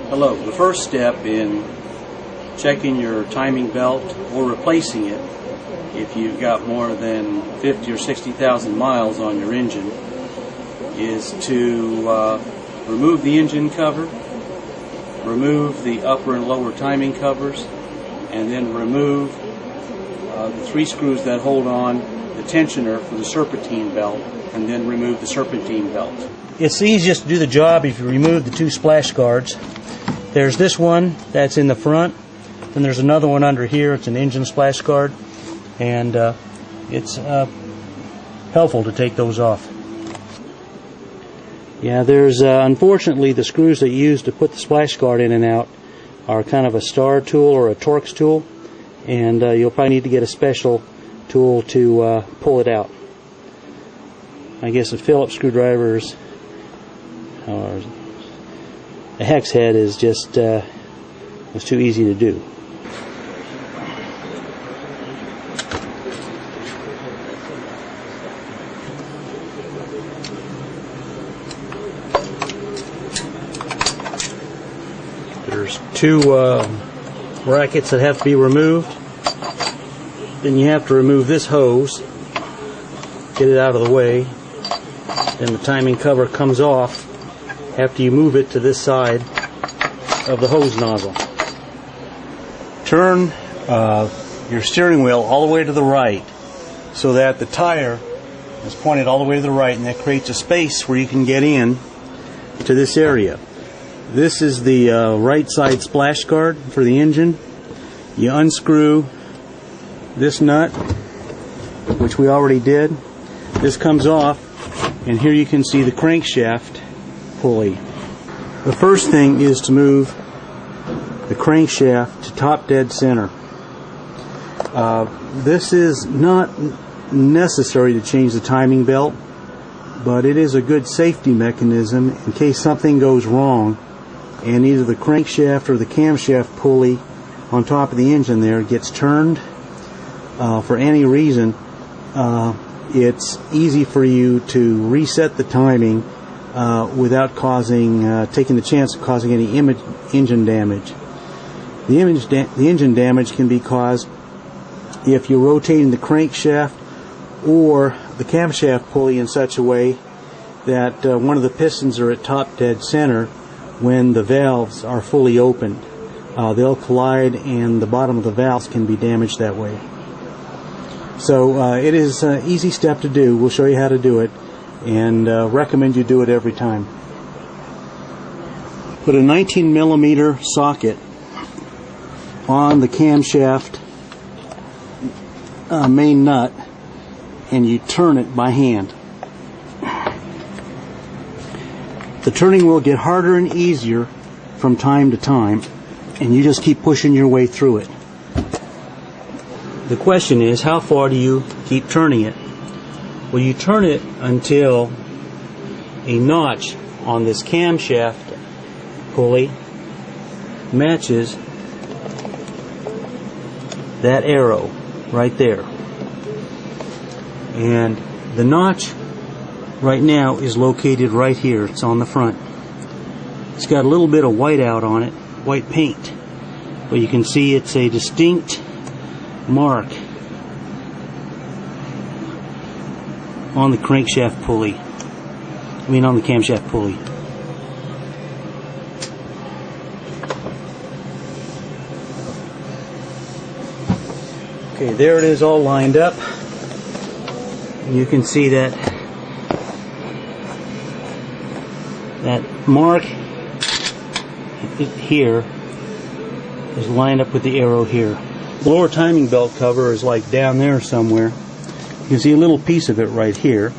Hello. The first step in checking your timing belt or replacing it, if you've got more than 50 or 60,000 miles on your engine, is to remove the engine cover, remove the upper and lower timing covers, and then remove the 3 screws that hold on the tensioner for the serpentine belt, and then remove the serpentine belt. It's easiest to do the job if you remove the 2 splash guards. There's this one that's in the front, then there's another one under here. It's an engine splash guard, and it's helpful to take those off. Yeah, there's unfortunately the screws that you use to put the splash guard in and out are kind of a star tool or a Torx tool, and you'll probably need to get a special tool to pull it out. I guess a Phillips screwdriver's or a hex head is just was too easy to do. There's 2 brackets that have to be removed. Then you have to remove this hose, get it out of the way. Then the timing cover comes off after you move it to this side of the hose nozzle. Turn your steering wheel all the way to the right so that the tire is pointed all the way to the right, and that creates a space where you can get in to this area. This is the right side splash guard for the engine. You unscrew this nut, which we already did. This comes off, and here you can see the crankshaft pulley. The first thing is to move the crankshaft to top dead center. This is not necessary to change the timing belt, but it is a good safety mechanism in case something goes wrong and either the crankshaft or the camshaft pulley on top of the engine there gets turned for any reason. It's easy for you to reset the timing without taking the chance of causing any engine damage. The engine damage can be caused if you're rotating the crankshaft or the camshaft pulley in such a way that one of the pistons are at top dead center when the valves are fully opened. They'll collide and the bottom of the valves can be damaged that way. So it is an easy step to do. We'll show you how to do it, and recommend you do it every time. Put a 19 millimeter socket on the camshaft main nut, and you turn it by hand. The turning will get harder and easier from time to time, and you just keep pushing your way through it. The question is, how far do you keep turning it? Well, you turn it until a notch on this camshaft pulley matches that arrow right there. And the notch right now is located right here. It's on the front. It's got a little bit of white out on it, white paint, but you can see it's a distinct mark on the crankshaft pulley. On the camshaft pulley. Okay, there it is, all lined up. And you can see that mark here is lined up with the arrow here. The lower timing belt cover is like down there somewhere. You can see a little piece of it right here,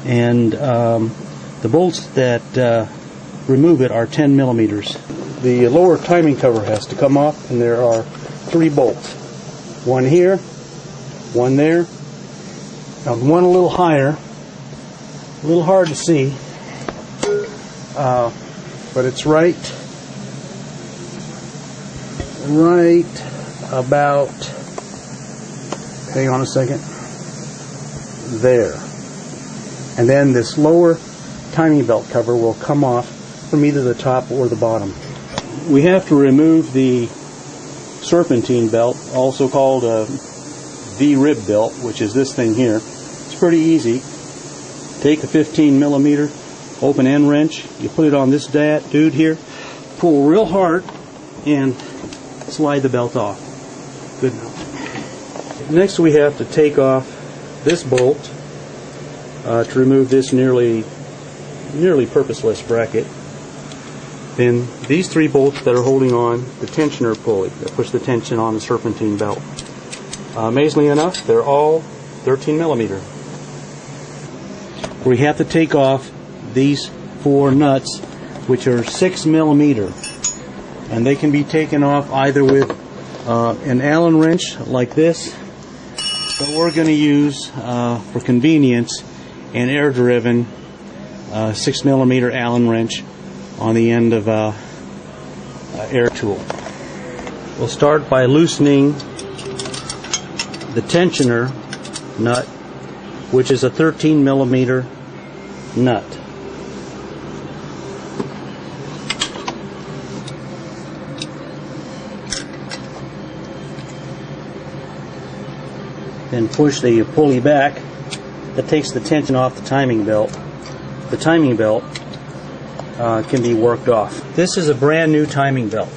and the bolts that remove it are 10 millimeters. The lower timing cover has to come off, and there are 3 bolts. One here, one there, and one a little higher. A little hard to see, but it's right about, hang on a second, there. And then this lower timing belt cover will come off from either the top or the bottom. We have to remove the serpentine belt, also called a V-rib belt, which is this thing here. It's pretty easy. Take a 15 millimeter open end wrench, you put it on this dude here, pull real hard, and slide the belt off. Good enough. Next we have to take off this bolt to remove this nearly purposeless bracket. Then these 3 bolts that are holding on the tensioner pulley that push the tension on the serpentine belt. Amazingly enough, they're all 13 millimeter. We have to take off these 4 nuts, which are 6 millimeter, and they can be taken off either with an Allen wrench like this, but we're going to use for convenience an air-driven 6 millimeter Allen wrench on the end of a air tool. We'll start by loosening the tensioner nut, which is a 13 millimeter nut. Then push the pulley back. That takes the tension off the timing belt. The timing belt can be worked off. This is a brand new timing belt.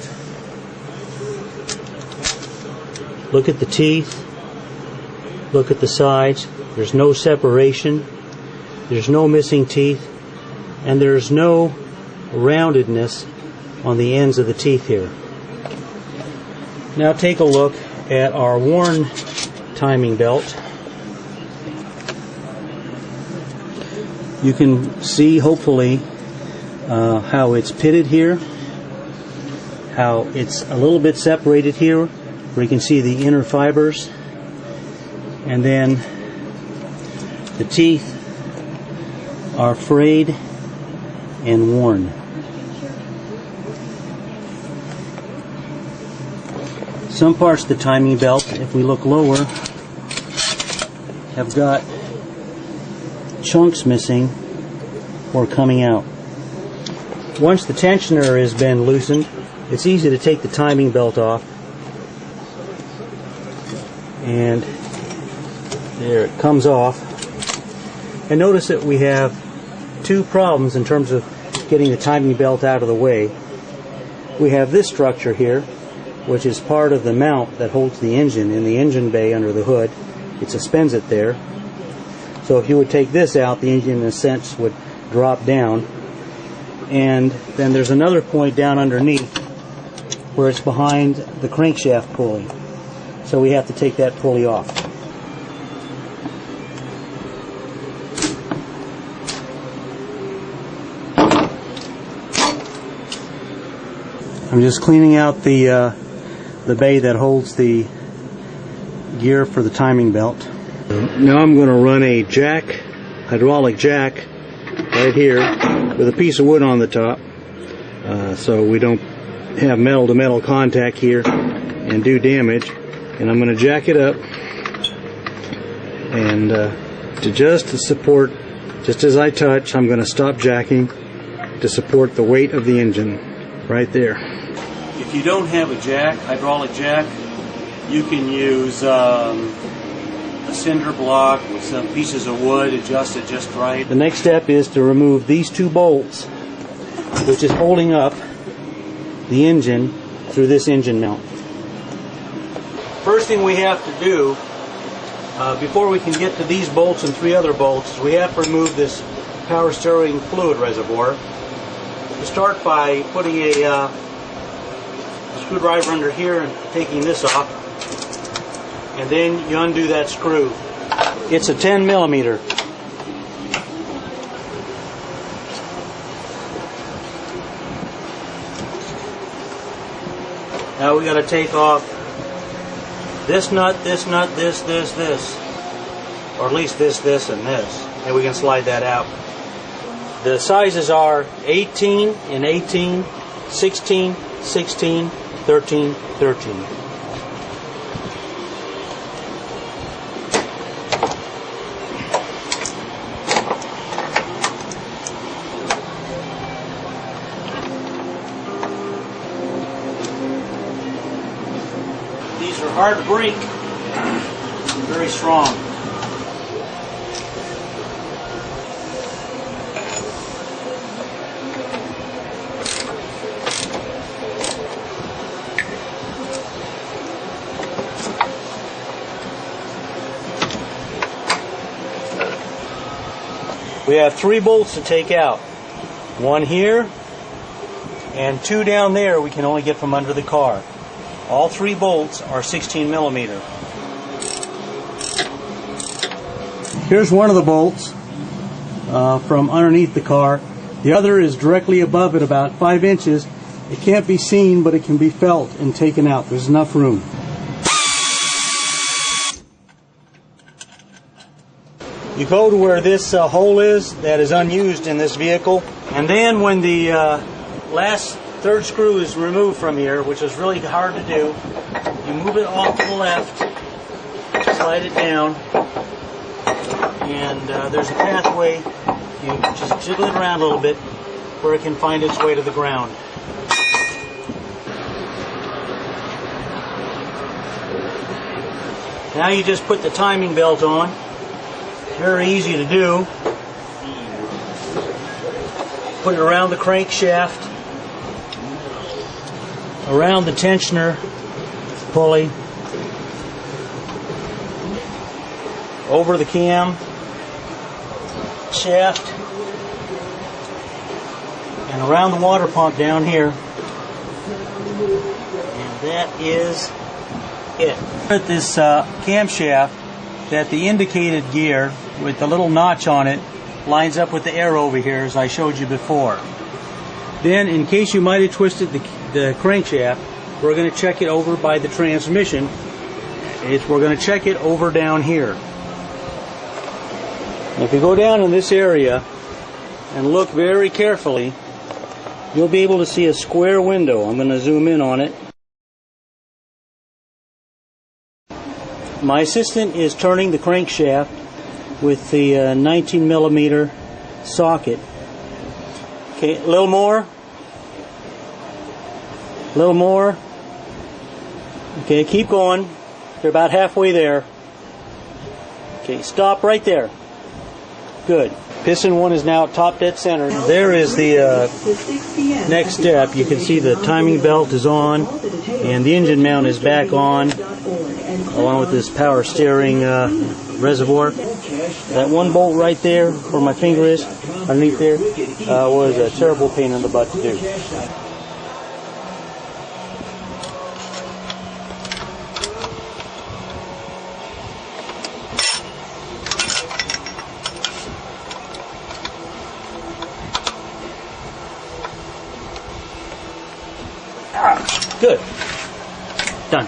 Look at the teeth. Look at the sides. There's no separation. There's no missing teeth. And there's no roundedness on the ends of the teeth here. Now take a look at our worn timing belt. You can see, hopefully, how it's pitted here, how it's a little bit separated here, where you can see the inner fibers, and then the teeth are frayed and worn. Some parts of the timing belt, if we look lower, have got chunks missing or coming out. Once the tensioner has been loosened, it's easy to take the timing belt off, and there it comes off. And notice that we have 2 problems in terms of getting the timing belt out of the way. We have this structure here, which is part of the mount that holds the engine in the engine bay under the hood. It suspends it there. So if you would take this out, the engine in a sense would drop down. And then there's another point down underneath where it's behind the crankshaft pulley. So we have to take that pulley off. I'm just cleaning out the bay that holds the gear for the timing belt. Now I'm going to run a hydraulic jack right here with a piece of wood on the top, so we don't have metal to metal contact here and do damage. And I'm going to jack it up, and to support, just as I touch, I'm going to stop jacking to support the weight of the engine right there. If you don't have a hydraulic jack, you can use a cinder block with some pieces of wood, adjust it just right. The next step is to remove these 2 bolts, which is holding up the engine through this engine mount. First thing we have to do, before we can get to these bolts and 3 other bolts, is we have to remove this power steering fluid reservoir. We start by putting a screwdriver under here and taking this off, and then you undo that screw. It's a 10 millimeter. Now we got to take off this nut, this, or at least this, and this, and we can slide that out. The sizes are 18 and 18, 16, 16, 13, 13. hard to break. Very strong. We have 3 bolts to take out. 1 here and 2 down there we can only get from under the car. All 3 bolts are 16 millimeter. Here's one of the bolts from underneath the car. The other is directly above it, about 5 inches. It can't be seen, but it can be felt and taken out. There's enough room. You go to where this hole is that is unused in this vehicle, and then when the last 3rd screw is removed from here, which is really hard to do, you move it off to the left, slide it down, and there's a pathway. You just jiggle it around a little bit where it can find its way to the ground. Now you just put the timing belt on. Very easy to do. Put it around the crankshaft, around the tensioner pulley, over the cam shaft, and around the water pump down here. And that is it. At this camshaft, that the indicated gear with the little notch on it lines up with the arrow over here, as I showed you before. Then, in case you might have twisted the crankshaft, we're going to check it over by the transmission. We're going to check it over down here. If you go down in this area and look very carefully, you'll be able to see a square window. I'm going to zoom in on it. My assistant is turning the crankshaft with the 19 millimeter socket. Okay, a little more. A little more. Okay, keep going. You're about halfway there. Okay, stop right there. Good. Piston 1 is now top dead center. There is the next step. You can see the timing belt is on and the engine mount is back on, along with this power steering reservoir. That 1 bolt right there where my finger is, underneath there, was a terrible pain in the butt to do. Good. Done.